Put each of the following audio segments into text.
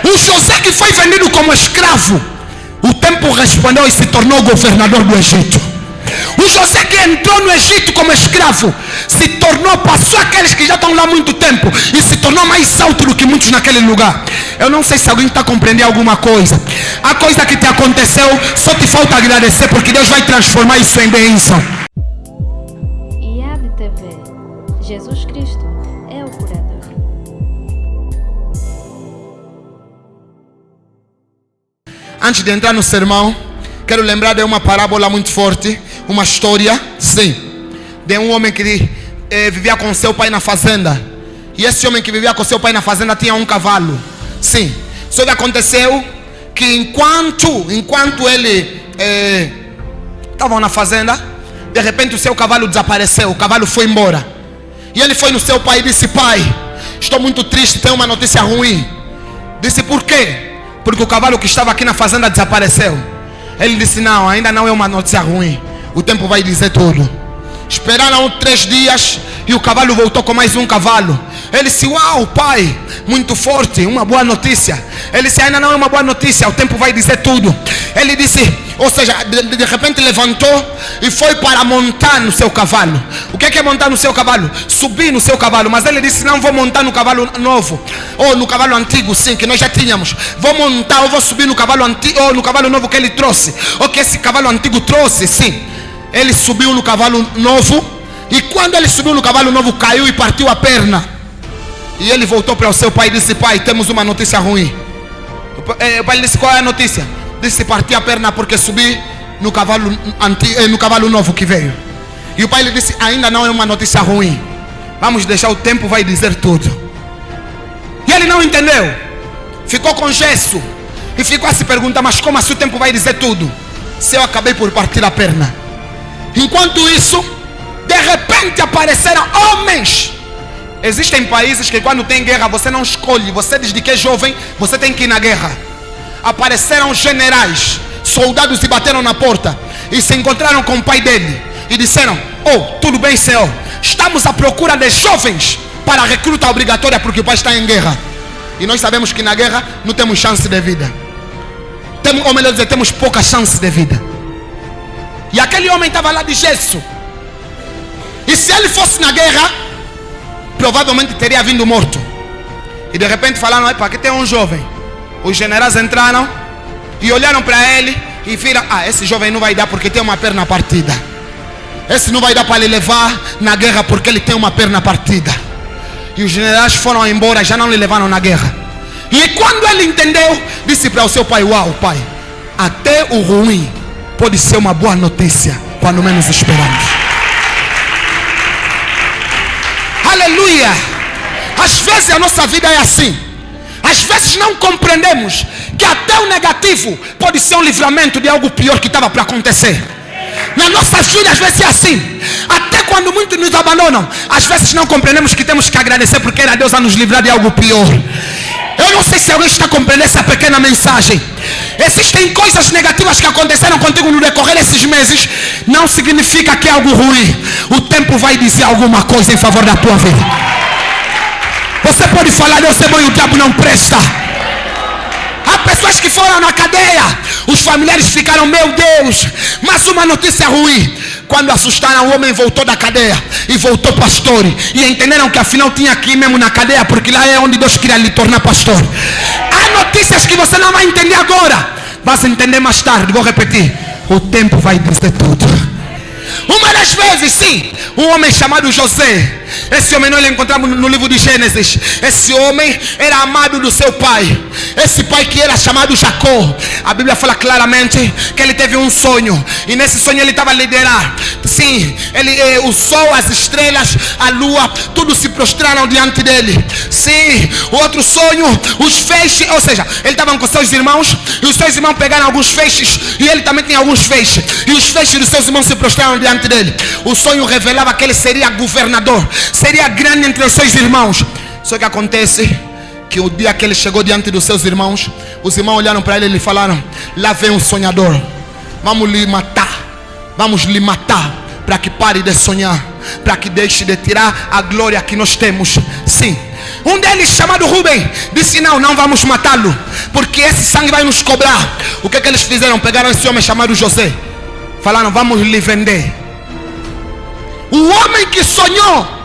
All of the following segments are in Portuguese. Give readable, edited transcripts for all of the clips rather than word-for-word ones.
O José que foi vendido como escravo, o tempo respondeu e se tornou governador do Egito. O José que entrou no Egito como escravo, se tornou, passou aqueles que já estão lá há muito tempo e se tornou mais alto do que muitos naquele lugar. Eu não sei se alguém está compreendendo alguma coisa. A coisa que te aconteceu, só te falta agradecer, porque Deus vai transformar isso em bênção. IAD TV. Jesus Cristo é o curador. Antes de entrar no sermão, quero lembrar de uma parábola muito forte, uma história, sim, de um homem que vivia com seu pai na fazenda. E esse homem que vivia com seu pai na fazenda tinha um cavalo. Sim, só que aconteceu que enquanto ele estava na fazenda, de repente o seu cavalo desapareceu, o cavalo foi embora. E ele foi no seu pai e disse: pai, estou muito triste, tenho uma notícia ruim. Disse: por quê? Porque o cavalo que estava aqui na fazenda desapareceu. Ele disse: não, ainda não é uma notícia ruim, o tempo vai dizer tudo. Esperaram 3 dias e o cavalo voltou com mais um cavalo. Ele disse: uau, pai, muito forte, uma boa notícia. Ele disse: ainda não é uma boa notícia, o tempo vai dizer tudo. Ele disse, ou seja, de repente levantou e foi para montar no seu cavalo. O que é montar no seu cavalo? Subir no seu cavalo. Mas ele disse: não vou montar no cavalo novo, ou no cavalo antigo, sim, que nós já tínhamos. Vou montar, ou vou subir no cavalo antigo, ou no cavalo novo que ele trouxe, ou que esse cavalo antigo trouxe, sim. Ele subiu no cavalo novo, e quando ele subiu no cavalo novo, caiu e partiu a perna. E ele voltou para o seu pai e disse: pai, temos uma notícia ruim. O pai disse: qual é a notícia? Disse: parti a perna porque subi no cavalo novo que veio. E o pai lhe disse: ainda não é uma notícia ruim, vamos deixar, o tempo vai dizer tudo. E ele não entendeu, ficou com gesso e ficou a se perguntar: mas como assim o tempo vai dizer tudo, se eu acabei por partir a perna? Enquanto isso, de repente apareceram homens. Existem países que quando tem guerra você não escolhe, você desde que é jovem você tem que ir na guerra. Apareceram generais, soldados, e bateram na porta e se encontraram com o pai dele e disseram: oh, tudo bem, senhor, estamos à procura de jovens para a recruta obrigatória porque o pai está em guerra. E nós sabemos que na guerra não temos chance de vida, ou melhor dizer, temos pouca chance de vida. E aquele homem estava lá de gesso, e se ele fosse na guerra, provavelmente teria vindo morto. E de repente falaram: epa, aqui tem um jovem. Os generais entraram e olharam para ele e viram: ah, esse jovem não vai dar porque tem uma perna partida. Esse não vai dar para ele levar na guerra porque ele tem uma perna partida. E os generais foram embora, já não lhe levaram na guerra. E quando ele entendeu, disse para o seu pai: uau, pai, até o ruim pode ser uma boa notícia quando menos esperamos. Aleluia! Às vezes a nossa vida é assim. Às vezes não compreendemos que até o negativo pode ser um livramento de algo pior que estava para acontecer. Na nossa vida às vezes é assim. Até quando muitos nos abandonam, às vezes não compreendemos que temos que agradecer porque era Deus a nos livrar de algo pior. Eu não sei se alguém está compreendendo essa pequena mensagem. Existem coisas negativas que aconteceram contigo no decorrer desses meses. Não significa que é algo ruim. O tempo vai dizer alguma coisa em favor da tua vida. Você pode falar: Deus é bom e o diabo não presta. Há pessoas que foram na cadeia, os familiares ficaram: meu Deus, mas uma notícia ruim. Quando assustaram, o homem voltou da cadeia e voltou pastor. E entenderam que afinal tinha que ir mesmo na cadeia, porque lá é onde Deus queria lhe tornar pastor. Há notícias que você não vai entender agora, vai entender mais tarde. Vou repetir: o tempo vai dizer tudo. Uma das vezes, sim, um homem chamado José. Esse homem nós encontramos no livro de Gênesis. Esse homem era amado do seu pai. Esse pai que era chamado Jacó. A Bíblia fala claramente que ele teve um sonho. E nesse sonho ele estava a liderar. Sim, o sol, as estrelas, a lua, tudo se prostraram diante dele. Sim, o outro sonho, os feixes, ou seja, ele estava com seus irmãos. E os seus irmãos pegaram alguns feixes. E ele também tinha alguns feixes. E os feixes dos seus irmãos se prostraram diante dele. O sonho revelava que ele seria governador, seria grande entre os seus irmãos. Só que acontece que o dia que ele chegou diante dos seus irmãos, os irmãos olharam para ele e lhe falaram: lá vem um sonhador, vamos lhe matar para que pare de sonhar, para que deixe de tirar a glória que nós temos. Sim, um deles chamado Rubem disse: não vamos matá-lo, porque esse sangue vai nos cobrar. O que eles fizeram? Pegaram esse homem chamado José, falaram: vamos lhe vender. O homem que sonhou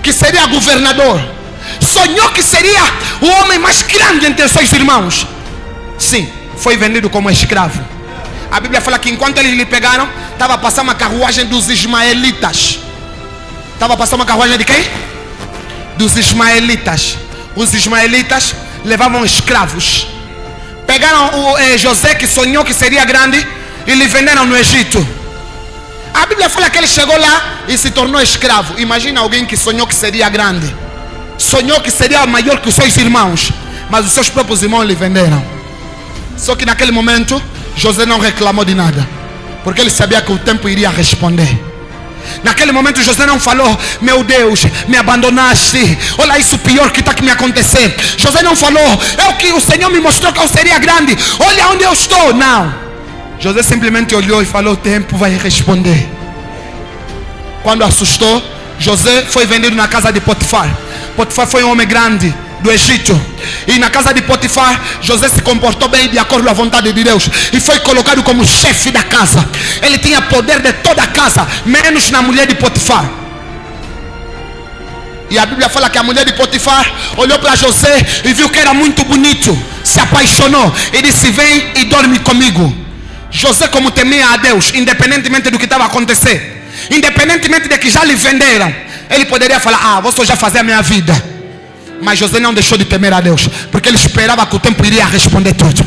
que seria governador, sonhou que seria o homem mais grande entre seus irmãos, sim, foi vendido como escravo. A Bíblia fala que enquanto eles lhe pegaram, estava passando uma carruagem dos ismaelitas. Estava passando uma carruagem de quem? Dos ismaelitas. Os ismaelitas levavam escravos. Pegaram o José, que sonhou que seria grande, e lhe venderam no Egito. A Bíblia fala que ele chegou lá e se tornou escravo. Imagina alguém que sonhou que seria grande, sonhou que seria maior que os seus irmãos, mas os seus próprios irmãos lhe venderam. Só que naquele momento José não reclamou de nada, porque ele sabia que o tempo iria responder. Naquele momento José não falou: meu Deus, me abandonaste, olha isso pior que está que me acontecer. José não falou: é o que o Senhor me mostrou que eu seria grande, olha onde eu estou. Não, José simplesmente olhou e falou: o tempo vai responder. Quando assustou, José foi vendido na casa de Potifar. Potifar foi um homem grande do Egito, e na casa de Potifar José se comportou bem de acordo com a vontade de Deus e foi colocado como chefe da casa. Ele tinha poder de toda a casa, menos na mulher de Potifar. E a Bíblia fala que a mulher de Potifar olhou para José e viu que era muito bonito, se apaixonou e disse: vem e dorme comigo. José, como temia a Deus, independentemente do que estava acontecendo, independentemente de que já lhe venderam, ele poderia falar: ah, vou já fazer a minha vida. Mas José não deixou de temer a Deus, porque ele esperava que o tempo iria responder tudo.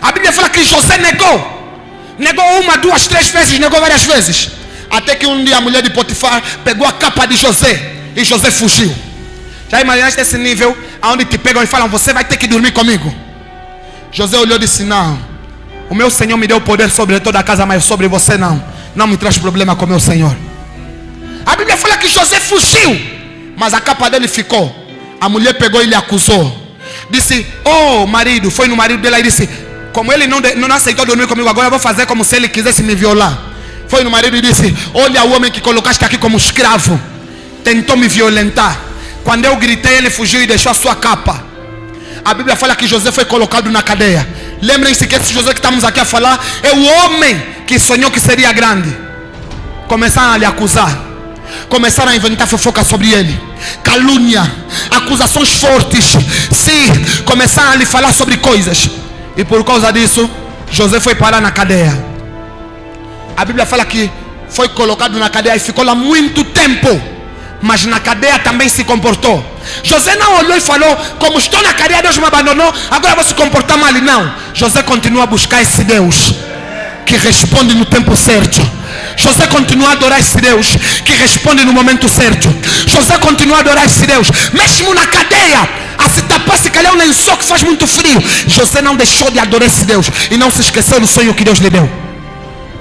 A Bíblia fala que José negou uma, duas, três vezes, negou várias vezes, até que um dia a mulher de Potifar pegou a capa de José e José fugiu. Já imaginaste esse nível, onde te pegam e falam: você vai ter que dormir comigo? José olhou e disse: não, o meu Senhor me deu poder sobre toda a casa, mas sobre você não me traz problema com o meu Senhor. A Bíblia fala que José fugiu, mas a capa dele ficou. A mulher pegou e lhe acusou, disse: oh marido, foi no marido dela e disse: como ele não aceitou dormir comigo, agora eu vou fazer como se ele quisesse me violar. Foi no marido e disse: olha o homem que colocaste aqui como escravo, tentou me violentar. Quando eu gritei, ele fugiu e deixou a sua capa. A Bíblia fala que José foi colocado na cadeia. Lembrem-se que esse José que estamos aqui a falar é o homem que sonhou que seria grande. Começaram a lhe acusar, começaram a inventar fofoca sobre ele, calúnia, acusações fortes. Sim, começaram a lhe falar sobre coisas, e por causa disso José foi parar na cadeia. A Bíblia fala que foi colocado na cadeia e ficou lá muito tempo, mas na cadeia também se comportou. José não olhou e falou: como estou na cadeia, Deus me abandonou, agora vou se comportar mal. Não, José continua a buscar esse Deus que responde no tempo certo. José continua a adorar esse Deus que responde no momento certo. José continua a adorar esse Deus, mesmo na cadeia, a se tapar, se calhar um lençol que faz muito frio. José não deixou de adorar esse Deus e não se esqueceu do sonho que Deus lhe deu.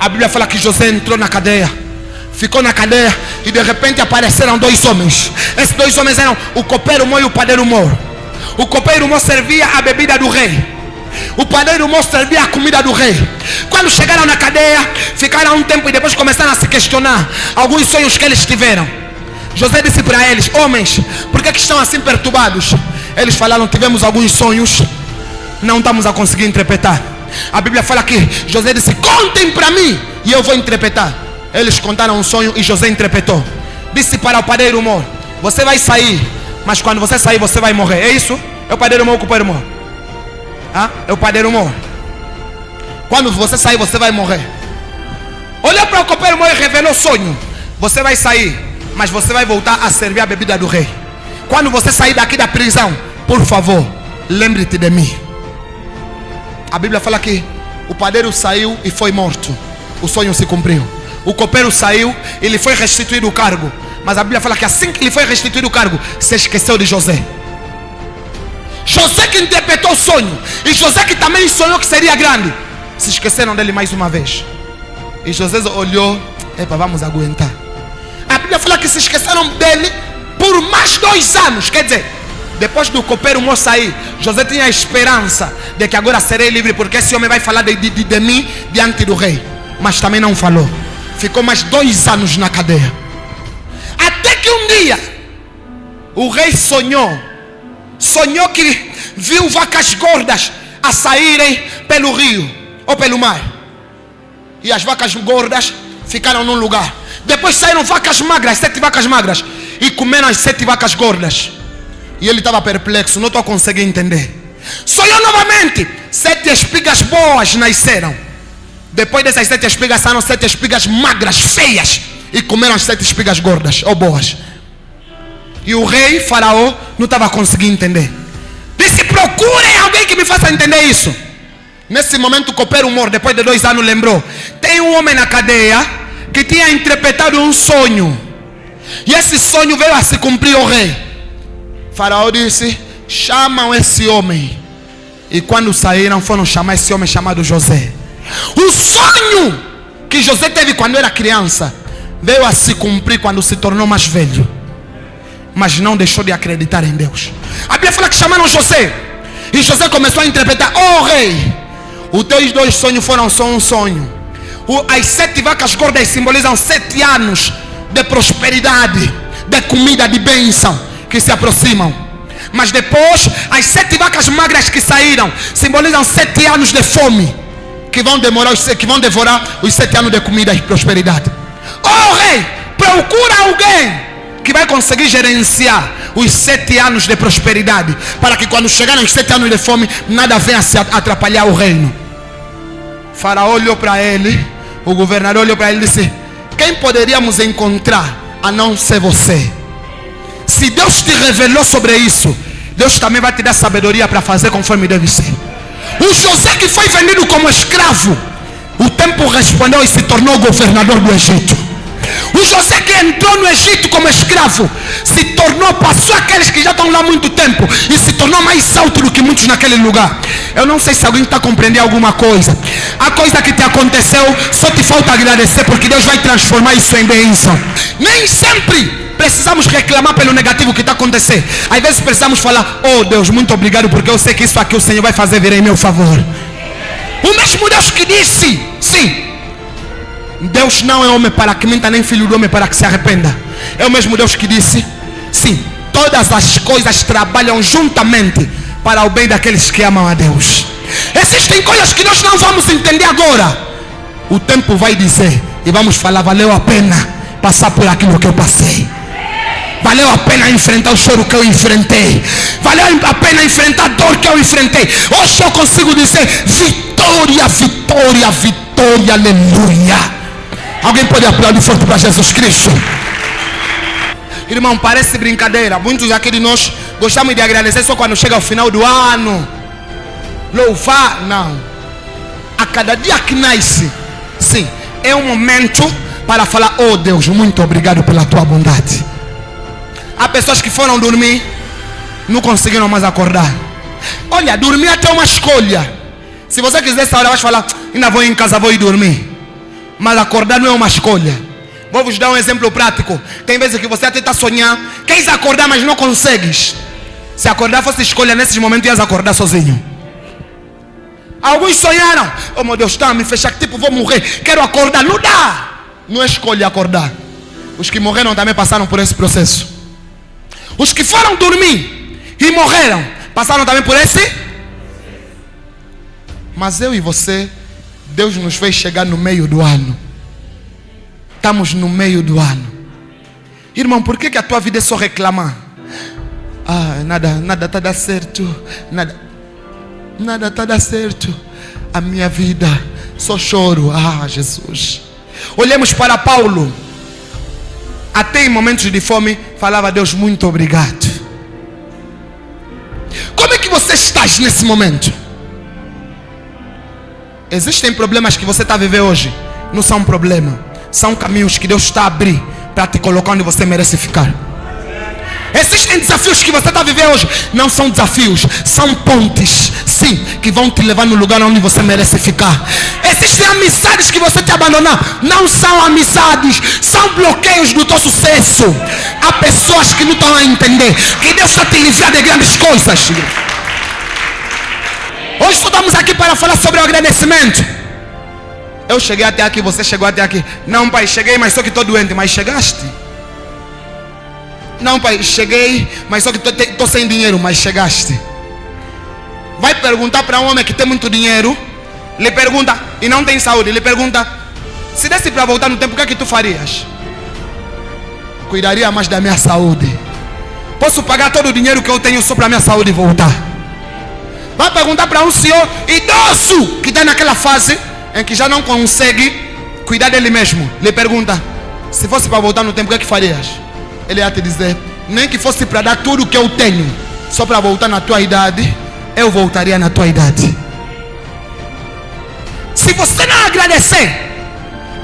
A Bíblia fala que José entrou na cadeia, ficou na cadeia, e de repente apareceram dois homens. Esses dois homens eram o copeiro Mor e o padeiro Mor. O copeiro Mor servia a bebida do rei, o padeiro Mor servia a comida do rei. Quando chegaram na cadeia, ficaram um tempo e depois começaram a se questionar alguns sonhos que eles tiveram. José disse para eles: homens, por que estão assim perturbados? Eles falaram: tivemos alguns sonhos, não estamos a conseguir interpretar. A Bíblia fala que José disse: contem para mim e eu vou interpretar. Eles contaram um sonho e José interpretou. Disse para o padeiro Mor: você vai sair, mas quando você sair você vai morrer. É isso? É o padeiro Mor ou o copeiro Mor? É o padeiro Mor. Quando você sair você vai morrer. Olhou para o copeiro Mor e revelou o sonho: você vai sair, mas você vai voltar a servir a bebida do rei. Quando você sair daqui da prisão, por favor, lembre-te de mim. A Bíblia fala que o padeiro saiu e foi morto. O sonho se cumpriu. O copeiro saiu e lhe foi restituído o cargo. Mas a Bíblia fala que assim que lhe foi restituído o cargo, se esqueceu de José. José que interpretou o sonho, e José que também sonhou que seria grande, se esqueceram dele mais uma vez. E José olhou: epa, vamos aguentar. A Bíblia fala que se esqueceram dele por mais 2 anos. Quer dizer, depois do copeiro Mor sair, José tinha a esperança de que agora serei livre, porque esse homem vai falar de mim diante do rei. Mas também não falou. Ficou mais 2 anos na cadeia. Até que um dia o rei sonhou que viu vacas gordas a saírem pelo rio ou pelo mar. E as vacas gordas ficaram num lugar. Depois saíram vacas magras, 7 vacas magras, e comeram as 7 vacas gordas. E ele estava perplexo, não estou a conseguir entender. Sonhou novamente, 7 espigas boas nasceram. Depois dessas 7 espigas saíram 7 espigas magras, feias, e comeram as 7 espigas gordas ou boas. E o rei Faraó não estava conseguindo entender. Disse: procurem alguém que me faça entender isso. Nesse momento o copeiro mor, depois de 2 anos, lembrou: tem um homem na cadeia que tinha interpretado um sonho, e esse sonho veio a se cumprir ao rei. Faraó disse: chamam esse homem. E quando saíram, foram chamar esse homem chamado José. O sonho que José teve quando era criança veio a se cumprir quando se tornou mais velho, mas não deixou de acreditar em Deus. A Bíblia fala que chamaram José, e José começou a interpretar: oh rei, os teus 2 sonhos foram só um sonho. As 7 vacas gordas simbolizam 7 anos de prosperidade, de comida, de bênção que se aproximam. Mas depois, as 7 vacas magras que saíram simbolizam 7 anos de fome, que vão devorar os 7 anos de comida e prosperidade. Oh rei, procura alguém que vai conseguir gerenciar os 7 anos de prosperidade, para que quando chegarem os 7 anos de fome, nada venha se atrapalhar o reino. Faraó olhou para ele, o governador olhou para ele e disse: quem poderíamos encontrar a não ser você? Se Deus te revelou sobre isso, Deus também vai te dar sabedoria para fazer conforme deve ser. O José que foi vendido como escravo, o tempo respondeu e se tornou governador do Egito. O José que entrou no Egito como escravo, se tornou, passou aqueles que já estão lá há muito tempo, e se tornou mais alto do que muitos naquele lugar. Eu não sei se alguém está compreendendo alguma coisa. A coisa que te aconteceu, só te falta agradecer, porque Deus vai transformar isso em bênção. Nem sempre precisamos reclamar pelo negativo que está acontecendo. Às vezes precisamos falar: oh Deus, muito obrigado, porque eu sei que isso aqui o Senhor vai fazer vir em meu favor. O mesmo Deus que disse, sim, Deus não é homem para que minta, nem filho do homem para que se arrependa. É o mesmo Deus que disse, sim, todas as coisas trabalham juntamente para o bem daqueles que amam a Deus. Existem coisas que nós não vamos entender agora. O tempo vai dizer, e vamos falar: valeu a pena passar por aquilo que eu passei. Valeu a pena enfrentar o choro que eu enfrentei. Valeu a pena enfrentar a dor que eu enfrentei. Hoje eu consigo dizer: vitória, vitória, vitória, aleluia. Alguém pode aplaudir forte para Jesus Cristo? Irmão, parece brincadeira. Muitos aqui de nós gostamos de agradecer só quando chega o final do ano. Louvar, não. A cada dia que nasce, sim, é um momento para falar: oh Deus, muito obrigado pela tua bondade. Há pessoas que foram dormir, não conseguiram mais acordar. Olha, dormir até uma escolha. Se você quiser essa hora, vai falar: ainda vou em casa, vou ir dormir. Mas acordar não é uma escolha. Vou vos dar um exemplo prático. Tem vezes que você até está sonhando, queres acordar, mas não consegues. Se acordar fosse escolha, nesses momentos ias acordar sozinho. Alguns sonharam: oh meu Deus, está a me fechar, que tipo, vou morrer, quero acordar. Não dá. Não é escolha acordar. Os que morreram também passaram por esse processo. Os que foram dormir e morreram passaram também por esse. Mas eu e você, Deus nos fez chegar no meio do ano. Estamos no meio do ano. Irmão, por que a tua vida é só reclamar? Ah, nada está dando certo. Nada está dando certo. A minha vida, só choro. Ah, Jesus. Olhemos para Paulo. Até em momentos de fome, falava: Deus, muito obrigado. Como é que você está nesse momento? Existem problemas que você está a viver hoje. Não são um problema. São caminhos que Deus está a abrir para te colocar onde você merece ficar. Existem desafios que você está a viver hoje. Não são desafios, são pontes, sim, que vão te levar no lugar onde você merece ficar. Existem amizades que você te abandonar. Não são amizades, são bloqueios do teu sucesso. Há pessoas que não estão a entender que Deus está te livrando de grandes coisas. Hoje estamos aqui para falar sobre o agradecimento. Eu cheguei até aqui, você chegou até aqui. Não, pai, cheguei, mas só que estou doente. Mas chegaste? Não, pai, cheguei, mas só que estou sem dinheiro. Mas chegaste? vai perguntar para um homem que tem muito dinheiro, lhe pergunta, e não tem saúde, lhe pergunta, se desse para voltar no tempo, o que é que tu farias? Cuidaria mais da minha saúde. Posso pagar todo o dinheiro que eu tenho só para minha saúde voltar? Vai perguntar para um senhor idoso que está naquela fase em que já não consegue cuidar dele mesmo. Lhe pergunta, se fosse para voltar no tempo, o que é que farias? Ele ia te dizer, nem que fosse para dar tudo o que eu tenho só para voltar na tua idade, eu voltaria na tua idade. Se você não agradecer,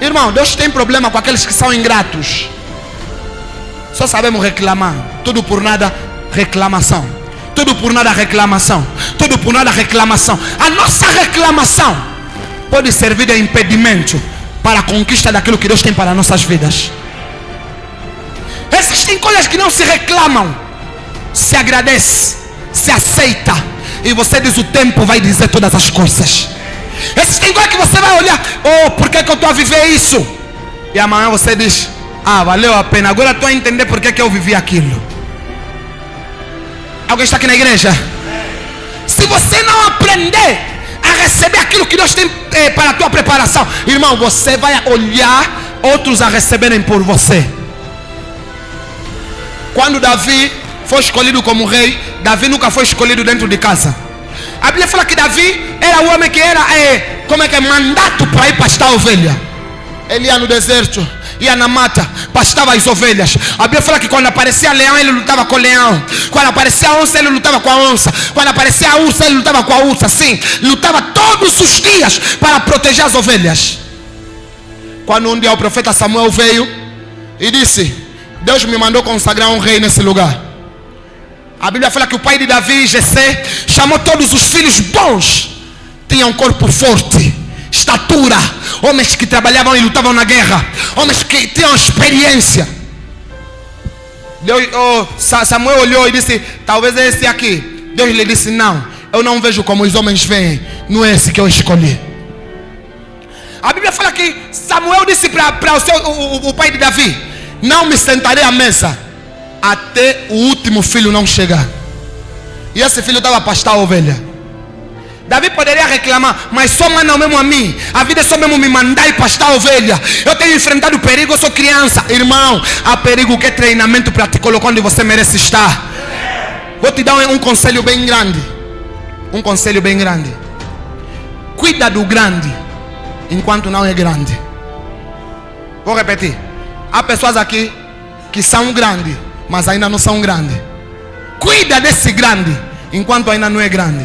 irmão, Deus tem problema com aqueles que são ingratos. Só sabemos reclamar. Tudo por nada, reclamação. Tudo por nada, reclamação. Tudo por nada, reclamação. A nossa reclamação pode servir de impedimento para a conquista daquilo que Deus tem para nossas vidas. Existem coisas que não se reclamam, se agradece, se aceita, e você diz, o tempo vai dizer todas as coisas. Existem coisas que você vai olhar, oh, por que eu estou a viver isso? E amanhã você diz, ah, valeu a pena, agora estou a entender por que eu vivi aquilo. Alguém está aqui na igreja? Se você não aprender a receber aquilo que Deus tem para a tua preparação, irmão, você vai olhar outros a receberem por você. Quando Davi foi escolhido como rei, Davi nunca foi escolhido dentro de casa. A Bíblia fala que Davi era o homem que era mandato para ir pastar ovelha. Ele ia no deserto, ia na mata, pastava as ovelhas. A Bíblia fala que quando aparecia leão, ele lutava com o leão. Quando aparecia onça, ele lutava com a onça. Quando aparecia a ursa, ele lutava com a ursa. Sim, lutava todos os dias para proteger as ovelhas. Quando um dia o profeta Samuel veio e disse, Deus me mandou consagrar um rei nesse lugar. A Bíblia fala que o pai de Davi, Jessé, chamou todos os filhos bons. Tinham um corpo forte, estatura, homens que trabalhavam e lutavam na guerra, homens que tinham experiência. Samuel olhou e disse, talvez é esse aqui. Deus lhe disse, não, eu não vejo como os homens veem, não é esse que eu escolhi. A Bíblia fala que Samuel disse para o pai de Davi, não me sentarei à mesa até o último filho não chegar. E esse filho estava a pastar a ovelha. Davi poderia reclamar, mas só mandam mesmo a mim. A vida é só mesmo me mandar e pastar a ovelha. Eu tenho enfrentado perigo, eu sou criança. Irmão, há perigo que é treinamento para te colocar onde você merece estar. Vou te dar um conselho bem grande. Um conselho bem grande. Cuida do grande enquanto não é grande. Vou repetir. Há pessoas aqui que são grandes, mas ainda não são grandes. Cuida desse grande enquanto ainda não é grande.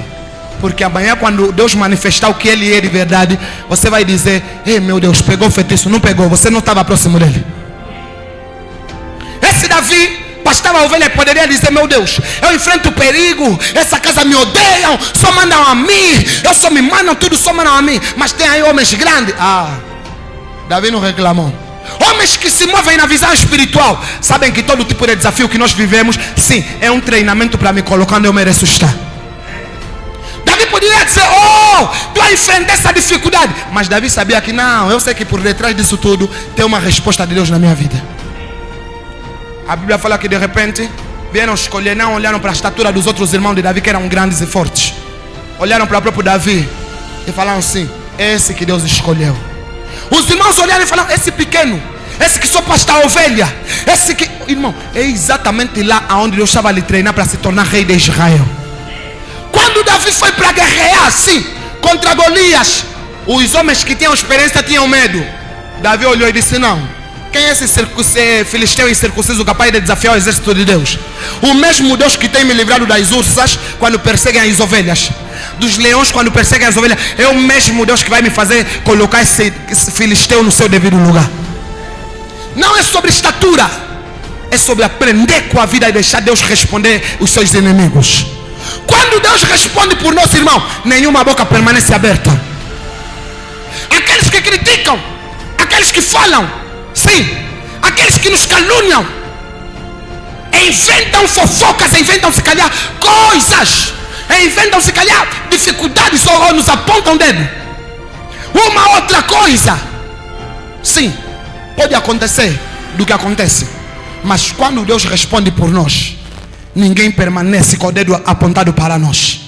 Porque amanhã, quando Deus manifestar o que Ele é de verdade, você vai dizer, ei meu Deus, pegou o feitiço. Não pegou, você não estava próximo dele. Esse Davi pastava a ovelha e poderia dizer, meu Deus, eu enfrento perigo, essa casa me odeiam, só mandam a mim, eu só me mandam, tudo só mandam a mim. Mas tem aí homens grandes. Davi não reclamou. Homens que se movem na visão espiritual sabem que todo tipo de desafio que nós vivemos, sim, é um treinamento para me colocar onde eu mereço estar. Davi poderia dizer, tu a enfrentar essa dificuldade. Mas Davi sabia que não, eu sei que por detrás disso tudo tem uma resposta de Deus na minha vida. A Bíblia fala que de repente vieram escolher, não olharam para a estatura dos outros irmãos de Davi, que eram grandes e fortes. Olharam para o próprio Davi e falaram assim, esse que Deus escolheu. Os irmãos olharam e falaram, esse pequeno, esse que só pasta a ovelha, esse que... Irmão, é exatamente lá onde Deus estava a lhe treinar para se tornar rei de Israel. Quando Davi foi para guerrear assim contra Golias, os homens que tinham experiência tinham medo. Davi olhou e disse, não, quem é esse filisteu incircunciso capaz de desafiar o exército de Deus? O mesmo Deus que tem me livrado das ursas quando perseguem as ovelhas, dos leões quando perseguem as ovelhas, é o mesmo Deus que vai me fazer colocar esse filisteu no seu devido lugar. Não é sobre estatura, é sobre aprender com a vida e deixar Deus responder os seus inimigos. Quando Deus responde por nós, irmão, nenhuma boca permanece aberta. Aqueles que criticam, aqueles que falam, sim, aqueles que nos caluniam, inventam fofocas, inventam se calhar coisas, inventam se calhar dificuldades ou nos apontam dedo. Uma outra coisa, sim, pode acontecer do que acontece, mas quando Deus responde por nós, ninguém permanece com o dedo apontado para nós.